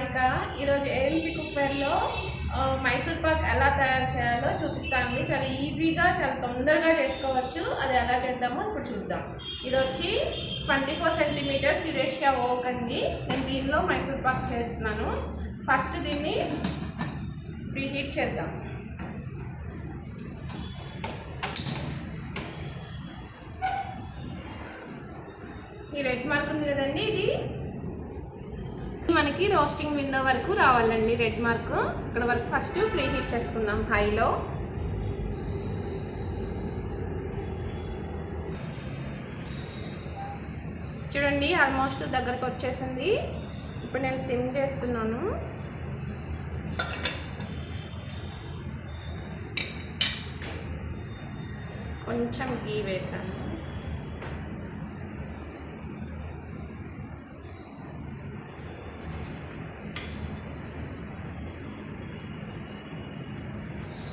రాధిక. ఈరోజు ఏఎంసీ కుక్కర్లో మైసూర్ పాక్ ఎలా తయారు చేయాలో చూపిస్తాను. చాలా ఈజీగా చాలా తొందరగా చేసుకోవచ్చు. అది ఎలా చేద్దామో ఇప్పుడు చూద్దాం. ఇది వచ్చి 24 సెంటీమీటర్స్ యురేషియా ఓక్ అండి. నేను దీనిలో మైసూర్ పాక్ చేస్తున్నాను. ఫస్ట్ దీన్ని ప్రీహీట్ చేద్దాం. ఈ రెడ్ మార్క్ ఉంది కదండి, ఇది మనకి రోస్టింగ్ విండో వరకు రావాలండి. రెడ్ మార్క్ ఇక్కడ వరకు ఫస్ట్ ప్రీ హీట్ చేసుకుందాం హైలో. చూడండి ఆల్మోస్ట్ దగ్గరకు వచ్చేసింది. ఇప్పుడు నేను సిమ్ చేస్తున్నాను. కొంచెం గీ వేసాను.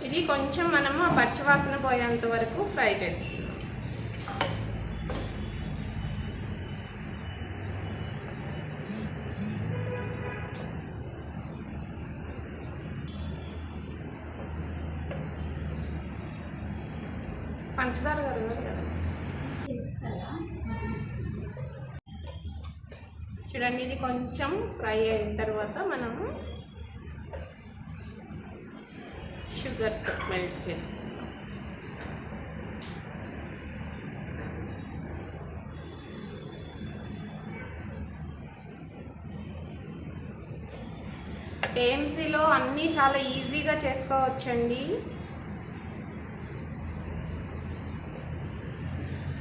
ఇది కొంచెం మనము పచ్చివాసన పోయేంత వరకు ఫ్రై చేసుకుందాం. పంచదార కలగాలి కదా. చూడండి ఇది కొంచెం ఫ్రై అయిన తర్వాత మనము షుగర్ మెల్ట్ చేసుకుందాం. ఏఎంసీలో అన్నీ చాలా ఈజీగా చేసుకోవచ్చండి.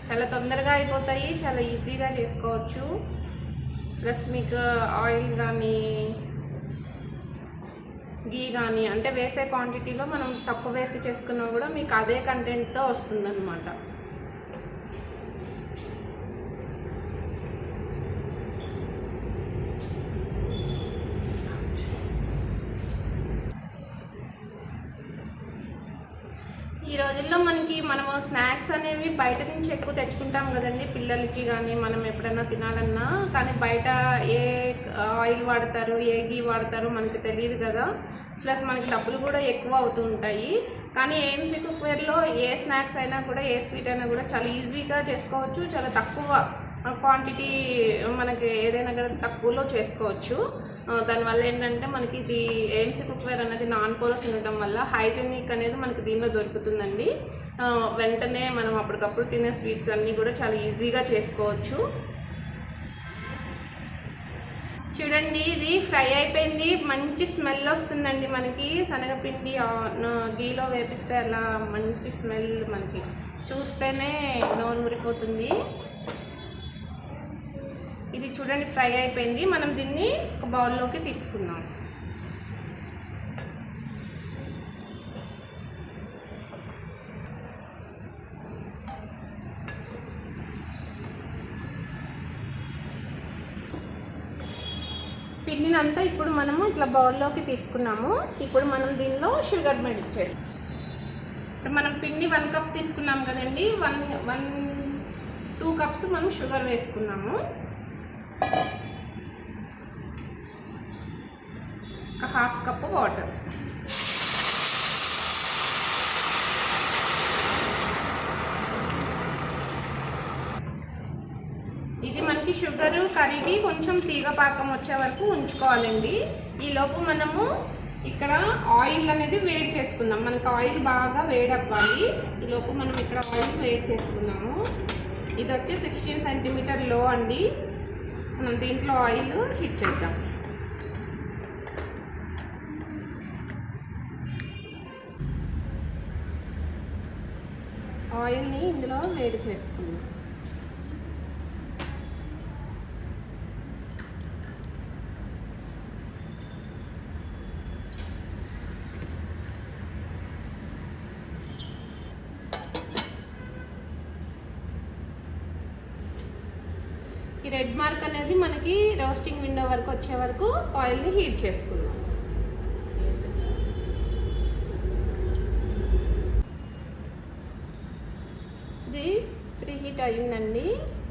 చాలా తొందరగా అయిపోతాయి, చాలా ఈజీగా చేసుకోవచ్చు. ప్లస్ మీకు ఆయిల్ కానీ గీ కానీ అంటే వేసే క్వాంటిటీలో మనం తక్కువ వేసి చేసుకున్నా కూడా మీకు అదే కంటెంట్తో వస్తుందన్నమాట. ఈ రోజుల్లో మనము స్నాక్స్ అనేవి బయట నుంచి ఎక్కువ తెచ్చుకుంటాం కదండి, పిల్లలకి కానీ మనం ఎప్పుడైనా తినాలన్నా. కానీ బయట ఏ ఆయిల్ వాడతారు, ఏ గీ వాడతారో మనకి తెలియదు కదా. ప్లస్ మనకి డబ్బులు కూడా ఎక్కువ అవుతూ ఉంటాయి. కానీ ఏఎంసీ కుక్వేర్లో ఏ స్నాక్స్ అయినా కూడా, ఏ స్వీట్ అయినా కూడా చాలా ఈజీగా చేసుకోవచ్చు. చాలా తక్కువ క్వాంటిటీ మనకి ఏదైనా కూడా తక్కువలో చేసుకోవచ్చు. దానివల్ల ఏంటంటే మనకి ఇది ఏఎంసీ కుక్వేర్ అనేది నాన్ పోరస్ ఉండటం వల్ల హైజెనిక్ అనేది మనకి దీనిలో దొరుకుతుందండి. వెంటనే మనం అప్పటికప్పుడు తినే స్వీట్స్ అన్నీ కూడా చాలా ఈజీగా చేసుకోవచ్చు. చూడండి ఇది ఫ్రై అయిపోయింది. మంచి స్మెల్ వస్తుందండి మనకి. శనగపిండి గీలో వేపిస్తే అలా మంచి స్మెల్ మనకి చూస్తేనే నోరు ఊరిపోతుంది. ఇది చూడండి ఫ్రై అయిపోయింది. మనం దీన్ని ఒక బౌల్లోకి తీసుకుందాం. పిండినంతా ఇప్పుడు మనము ఇట్లా బౌల్లోకి తీసుకున్నాము. ఇప్పుడు మనం దీనిలో షుగర్ మెల్ట్ చేస్తాం. ఇప్పుడు మనం పిండి 1 కప్ తీసుకున్నాం కదండి, 2 కప్స్ మనం షుగర్ వేసుకున్నాము. ఒక 1/2 కప్పు వాటర్. ఇది మనకి షుగర్ కరిగి కొంచెం తీగ పాకం వచ్చే వరకు ఉంచుకోవాలండి. ఈలోపు మనము ఇక్కడ ఆయిల్ అనేది వేడి చేసుకుందాం. మనకి ఆయిల్ బాగా వేడవ్వాలి. ఈలోపు మనం ఇక్కడ ఆయిల్ వేడి చేసుకున్నాము. ఇది వచ్చి 16 సెంటీమీటర్ లో అండి. మనం దీంట్లో ఆయిల్ హీట్ చేద్దాం. ఆయిల్ని ఇందులో వేడి చేసుకుందాం. ఈ రెడ్ మార్క్ అనేది మనకి రోస్టింగ్ విండో వరకు వచ్చే వరకు ఆయిల్ని హీట్ చేసుకుందాం. ఇది ప్రీ హీట్ అయ్యిందండి.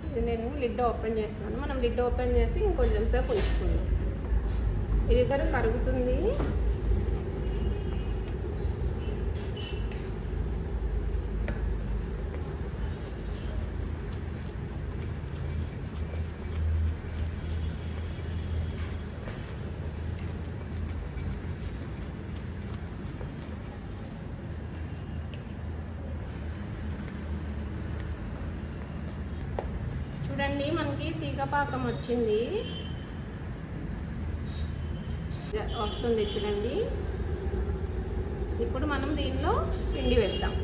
ఇది నేను లిడ్ ఓపెన్ చేస్తున్నాను. మనం లిడ్ ఓపెన్ చేసి ఇంకొంచెం సేపు ఉంచుకుందాం. ఇది కరుగుతుంది. చూడండి మనకి తీగ పాకం వచ్చింది, వస్తుంది చూడండి. ఇప్పుడు మనం దీనిలో పిండి వేద్దాం.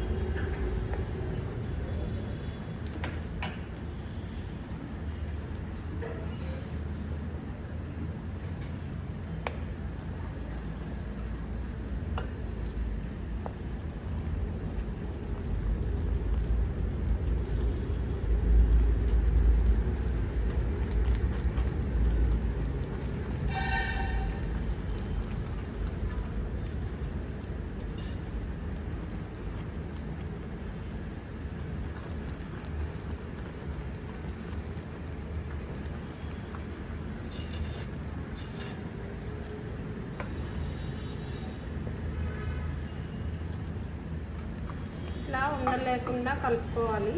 ఇట్లా ఉండలేకుండా కలుపుకోవాలి.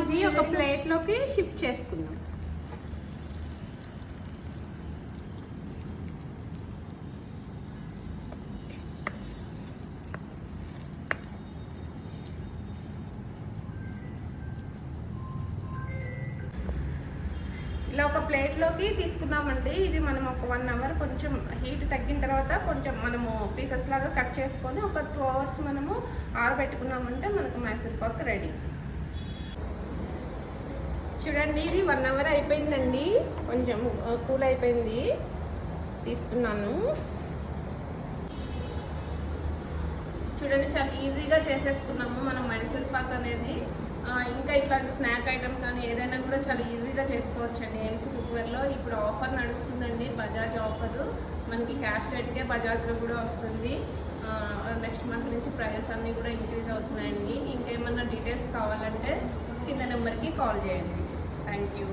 ఇది ఒక ప్లేట్లోకి షిఫ్ట్ చేసుకుందాం. ఇలా ఒక ప్లేట్లోకి తీసుకున్నామండి. ఇది మనం ఒక 1 అవర్ కొంచెం హీట్ తగ్గిన తర్వాత కొంచెం మనము పీసెస్ లాగా కట్ చేసుకొని ఒక 2 అవర్స్ మనము ఆరబెట్టుకున్నామంటే మనకు మైసూర్ పాక్ రెడీ. చూడండి ఇది 1 అవర్ అయిపోయిందండి, కొంచెం కూల్ అయిపోయింది, తీస్తున్నాను. చూడండి చాలా ఈజీగా చేసేసుకున్నాము మనం మైసూర్ పాక్ అనేది. ఇంకా ఇట్లాంటి స్నాక్ ఐటమ్ కానీ ఏదైనా కూడా చాలా ఈజీగా చేసుకోవచ్చండి ఏసీ కుక్వేర్లో. ఇప్పుడు ఆఫర్ నడుస్తుందండి, బజాజ్ ఆఫరు. మనకి క్యాష్ రేట్కే బజాజ్లో కూడా వస్తుంది. నెక్స్ట్ మంత్ నుంచి ప్రైస్ అన్నీ కూడా ఇంక్రీజ్ అవుతున్నాయండి. ఇంకేమన్నా డీటెయిల్స్ కావాలంటే కింద నెంబర్కి కాల్ చేయండి. Thank you.